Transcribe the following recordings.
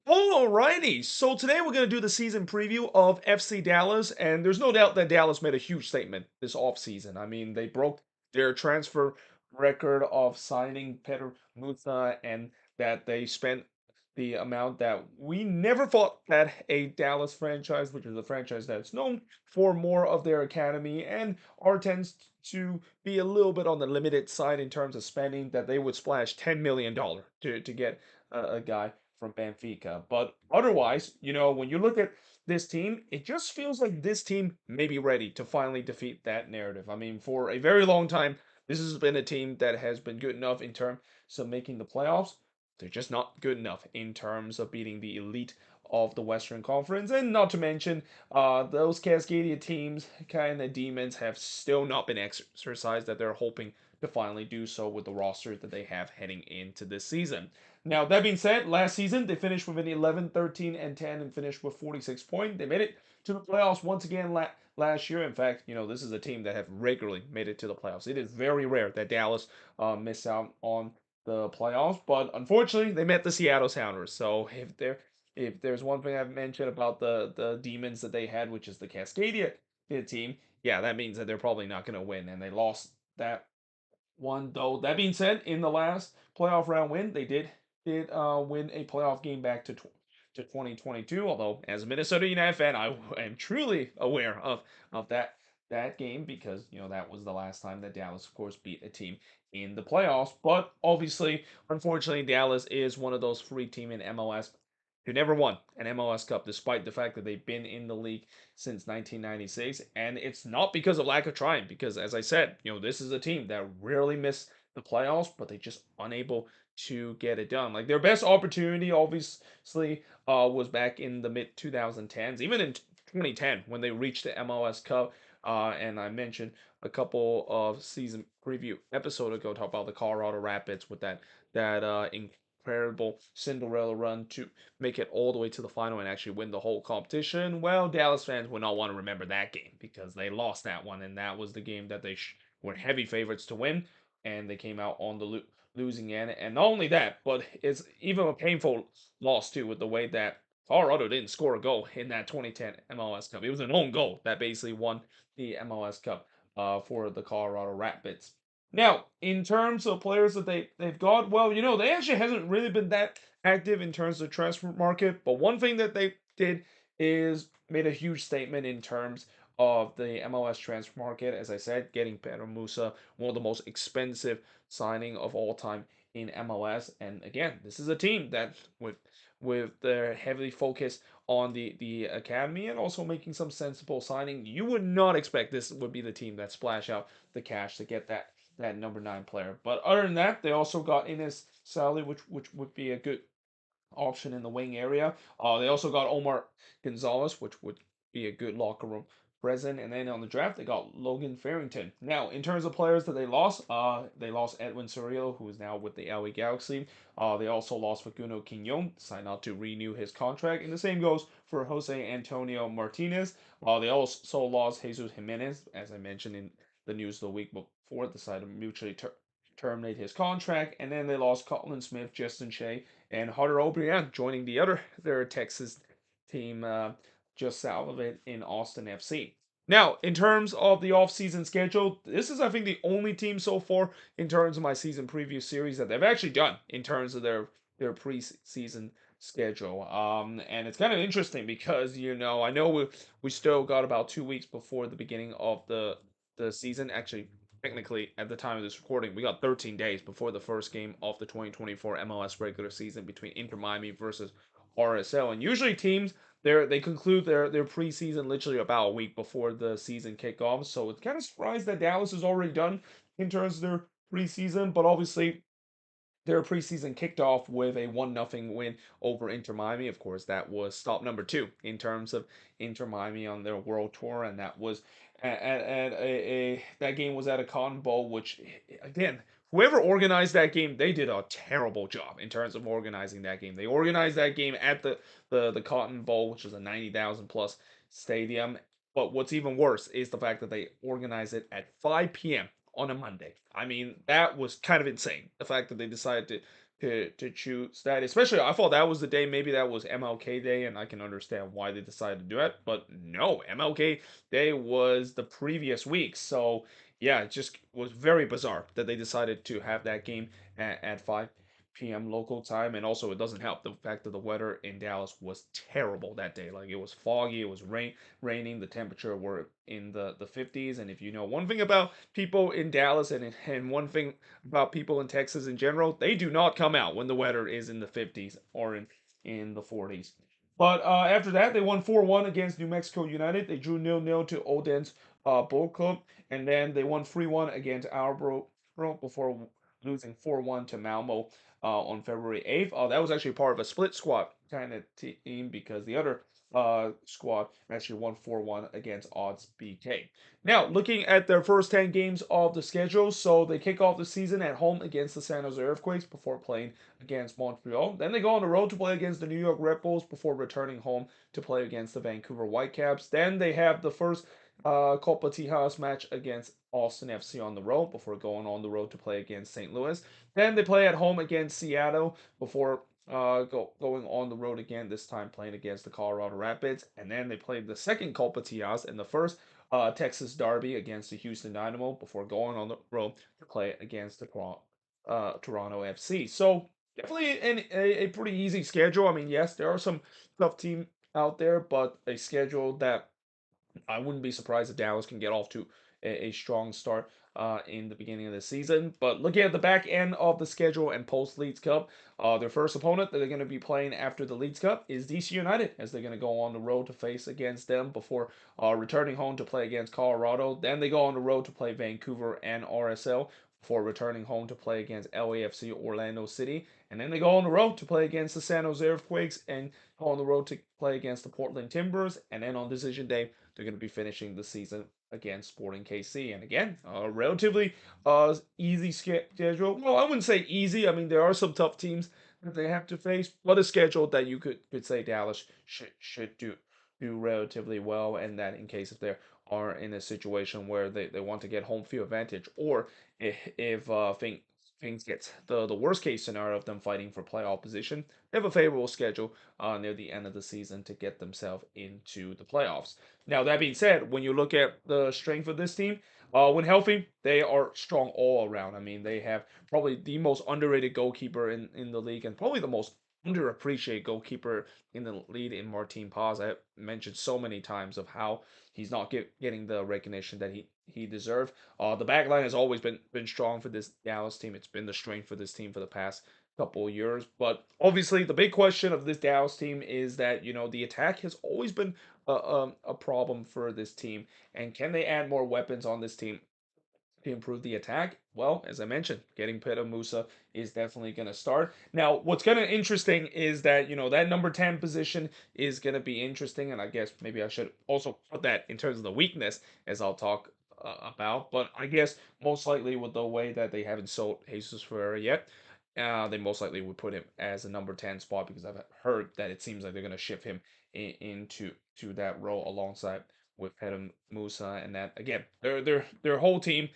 Alrighty, so today we're going to do the season preview of FC Dallas, and there's no doubt that Dallas made a huge statement this offseason. I mean, they broke their transfer record of signing Petr Musa, and that they spent the amount that we never thought that a Dallas franchise, which is a franchise that's known for more of their academy and are tends to be a little bit on the limited side in terms of spending, that they would splash $10 million to get a guy from Benfica. But otherwise, when you look at this team, it just feels like this team may be ready to finally defeat that narrative. I mean, for a very long time, this has been a team that has been good enough in terms of making the playoffs. They're just not good enough in terms of beating the elite of the Western Conference. And not to mention, those Cascadia teams, kind of demons, have still not been exercised that they're hoping to finally do so with the roster that they have heading into this season. Now, that being said, last season they finished with an 11, 13, and 10 and finished with 46 points. They made it to the playoffs once again last year. In fact, this is a team that have regularly made it to the playoffs. It is very rare that Dallas miss out on the playoffs, but unfortunately, they met the Seattle Sounders. So if there's one thing I've mentioned about the demons that they had, which is the Cascadia team, yeah, that means that they're probably not going to win, and they lost that one. Though that being said, in the last playoff round win, they did win a playoff game back to 2022. Although as a Minnesota United fan, I am truly aware of that game because that was the last time that Dallas, of course, beat a team in the playoffs. But obviously, unfortunately, Dallas is one of those free team in MLS who never won an MLS Cup, despite the fact that they've been in the league since 1996. And it's not because of lack of trying, because as I said, this is a team that rarely miss the playoffs, but they just unable to get it done. Like their best opportunity, obviously, was back in the mid 2010s, even in 2010 when they reached the MLS Cup. And I mentioned a couple of season preview episode ago talk about the Colorado Rapids with that incredible Cinderella run to make it all the way to the final and actually win the whole competition. Well, Dallas fans will not want to remember that game because they lost that one, and that was the game that they were heavy favorites to win, and they came out on the losing end. And not only that, but it's even a painful loss too, with the way that Colorado didn't score a goal in that 2010 MLS Cup. It was an own goal that basically won the MLS Cup for the Colorado Rapids. Now, in terms of players that they've got, well, they actually hasn't really been that active in terms of transfer market. But one thing that they did is made a huge statement in terms of the MLS transfer market. As I said, getting Pedro Musa, one of the most expensive signing of all time in MLS. And again, this is a team that with their heavily focus on the academy and also making some sensible signing, you would not expect this would be the team that splash out the cash to get that number 9 player. But other than that, they also got Ines Sally, which would be a good option in the wing area. They also got Omar Gonzalez, which would be a good locker room present. And then on the draft, they got Logan Farrington. Now, in terms of players that they lost Edwin Cerrillo, who is now with the LA Galaxy. They also lost Facundo Quignon, decided not to renew his contract. And the same goes for Jose Antonio Martinez. They also lost Jesus Jimenez, as I mentioned in the news the week before, decided to mutually terminate his contract. And then they lost Colin Smith, Justin Shea, and Hunter O'Brien joining their Texas team just south of it in Austin FC. Now, in terms of the offseason schedule, this is, I think, the only team so far in terms of my season preview series that they've actually done in terms of their preseason schedule. And it's kind of interesting because I know we still got about 2 weeks before the beginning of the season. Actually, technically, at the time of this recording, we got 13 days before the first game of the 2024 MLS regular season between Inter Miami versus RSL. And usually teams they conclude their preseason literally about a week before the season kickoff. So it's kind of surprised that Dallas is already done in terms of their preseason, but obviously their preseason kicked off with a 1-0 win over Inter Miami. Of course, that was stop number 2 in terms of Inter Miami on their world tour, and that was at that game was at a Cotton Bowl, which again, whoever organized that game, they did a terrible job in terms of organizing that game. They organized that game at the Cotton Bowl, which is a 90,000 plus stadium. But what's even worse is the fact that they organized it at 5 p.m. on a Monday. I mean, that was kind of insane. The fact that they decided to choose that. Especially, I thought that was the day. Maybe that was MLK Day, and I can understand why they decided to do it. But no, MLK Day was the previous week. So yeah, it just was very bizarre that they decided to have that game at 5 p.m. local time. And also, it doesn't help the fact that the weather in Dallas was terrible that day. Like it was foggy, it was raining, the temperature were in the 50s. And if you know one thing about people in Dallas and one thing about people in Texas in general, they do not come out when the weather is in the 50s or in the 40s. But after that, they won 4-1 against New Mexico United. They drew 0-0 to Odense Bull Club, and then they won 3-1 against Albro before losing 4-1 to Malmo on February 8th. That was actually part of a split squad kind of team because the other squad actually won 4-1 against Odds BK. Now, looking at their first 10 games of the schedule, so they kick off the season at home against the San Jose Earthquakes before playing against Montreal. Then they go on the road to play against the New York Red Bulls before returning home to play against the Vancouver Whitecaps. Then they have the first Copa Tijas match against Austin FC on the road before going on the road to play against St. Louis. Then they play at home against Seattle before going on the road again, this time playing against the Colorado Rapids. And then they played the second Copa Tias in the first Texas Derby against the Houston Dynamo before going on the road to play against the Toronto FC. So definitely a pretty easy schedule. I mean, yes, there are some tough teams out there, but a schedule that I wouldn't be surprised if Dallas can get off to a strong start in the beginning of the season. But looking at the back end of the schedule and post Leeds Cup, their first opponent that they're going to be playing after the Leeds Cup is DC United, as they're going to go on the road to face against them before returning home to play against Colorado. Then they go on the road to play Vancouver and RSL before returning home to play against LAFC Orlando City. And then they go on the road to play against the San Jose Earthquakes and go on the road to play against the Portland Timbers. And then on decision day, they're going to be finishing the season against Sporting KC. And again, a relatively easy schedule. Well, I wouldn't say easy. I mean, there are some tough teams that they have to face, but a schedule that you could say Dallas should do relatively well, and that in case if they are in a situation where they want to get home field advantage, or if things get the worst case scenario of them fighting for playoff position, they have a favorable schedule near the end of the season to get themselves into the playoffs. Now, that being said, when you look at the strength of this team, when healthy, they are strong all around. I mean, they have probably the most underrated goalkeeper in the league and probably the most underappreciated goalkeeper in the league in Martin Paz. I have mentioned so many times of how he's not getting the recognition that he deserved. The back line has always been strong for this Dallas team. It's been the strength for this team for the past couple of years. But obviously, the big question of this Dallas team is that the attack has always been a problem for this team. And can they add more weapons on this team to improve the attack? Well, as I mentioned, getting Peter Musa is definitely going to start. Now, what's kind of interesting is that, that number 10 position is going to be interesting. And I guess maybe I should also put that in terms of the weakness, as I'll talk about. But I guess most likely with the way that they haven't sold Jesus Ferreira yet, they most likely would put him as a number 10 spot because I've heard that it seems like they're going to shift him into that role alongside with Peter Musa. And that, again, their whole team,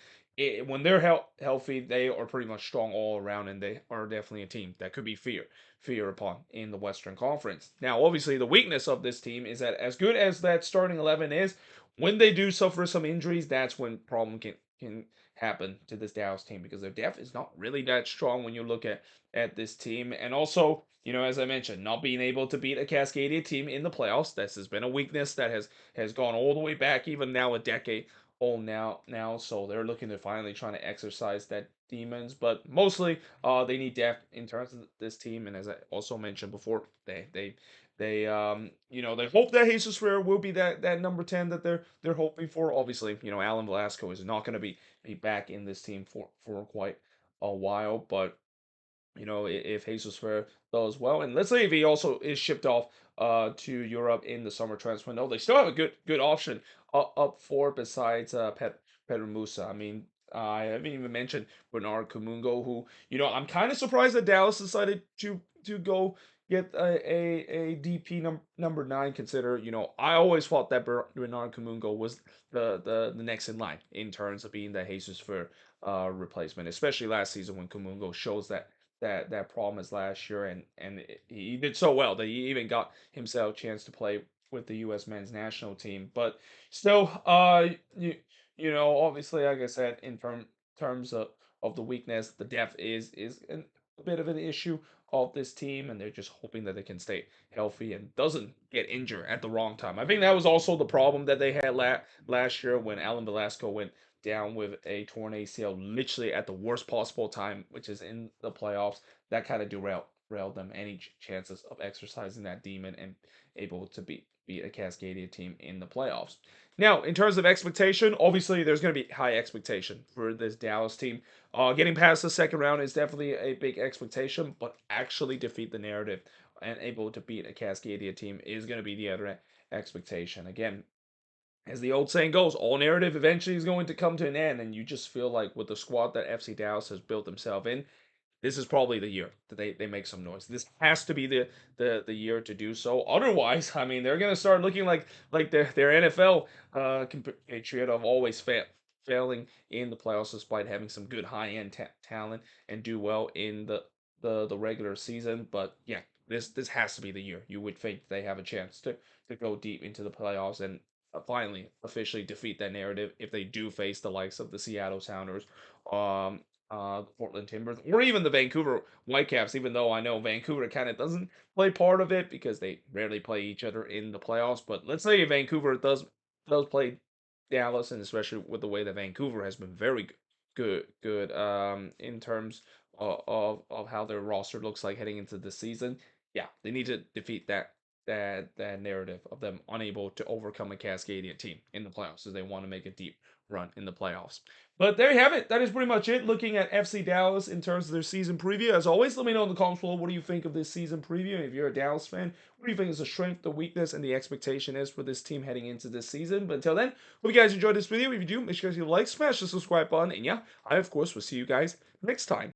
when they're healthy, they are pretty much strong all around, and they are definitely a team that could be fear upon in the Western Conference. Now, obviously, the weakness of this team is that as good as that starting 11 is, when they do suffer some injuries, that's when problem can happen to this Dallas team because their depth is not really that strong when you look at this team. And also, as I mentioned, not being able to beat a Cascadia team in the playoffs. This has been a weakness that has gone all the way back, even now a decade old now. So they're looking to finally trying to exercise that demons. But mostly, they need depth in terms of this team. And as I also mentioned before, they hope that Jesus Ferreira will be that number 10 that they're hoping for. Obviously, Alan Velasco is not going to be back in this team for quite a while, but if Jesus Ferreira does well, and let's say if he also is shipped off to Europe in the summer transfer window, they still have a good option up for besides Pedro Musa. I mean, I haven't even mentioned Bernard Kumungo, who I'm kind of surprised that Dallas decided to go get a DP number 9. Consider I always thought that Bernard Kumungo was the next in line in terms of being the Jesus for replacement, especially last season when Kumungo shows that problem as last year, and he did so well that he even got himself a chance to play with the U.S. men's national team. But still, you know, obviously, like I said, in terms of the weakness, the depth is a bit of an issue of this team, and they're just hoping that they can stay healthy and doesn't get injured at the wrong time. I think that was also the problem that they had last year when Alan Velasco went down with a torn ACL literally at the worst possible time, which is in the playoffs. That kind of derailed them any chances of exercising that demon and able to beat a Cascadia team in the playoffs. Now, in terms of expectation, obviously there's going to be high expectation for this Dallas team. Getting past the second round is definitely a big expectation, but actually defeat the narrative and able to beat a Cascadia team is going to be the other expectation. Again, as the old saying goes, all narrative eventually is going to come to an end, and you just feel like with the squad that FC Dallas has built themselves in, this is probably the year that they make some noise. This has to be the year to do so. Otherwise, I mean, they're gonna start looking like their NFL compatriot of always failing in the playoffs despite having some good high end talent and do well in the regular season. But yeah, this has to be the year. You would think they have a chance to go deep into the playoffs and finally officially defeat that narrative if they do face the likes of the Seattle Sounders, um, the Portland Timbers, or even the Vancouver Whitecaps, even though I know Vancouver kind of doesn't play part of it because they rarely play each other in the playoffs. But let's say Vancouver does play Dallas, and especially with the way that Vancouver has been very good in terms of how their roster looks like heading into the season. Yeah, they need to defeat that narrative of them unable to overcome a Cascadian team in the playoffs as they want to make a deep run in the playoffs. But there you have it. That is pretty much it. Looking at FC Dallas in terms of their season preview. As always, let me know in the comments below what do you think of this season preview. If you're a Dallas fan, what do you think is the strength, the weakness, and the expectation is for this team heading into this season? But until then, hope you guys enjoyed this video. If you do, make sure you like, smash the subscribe button, and yeah, I of course will see you guys next time.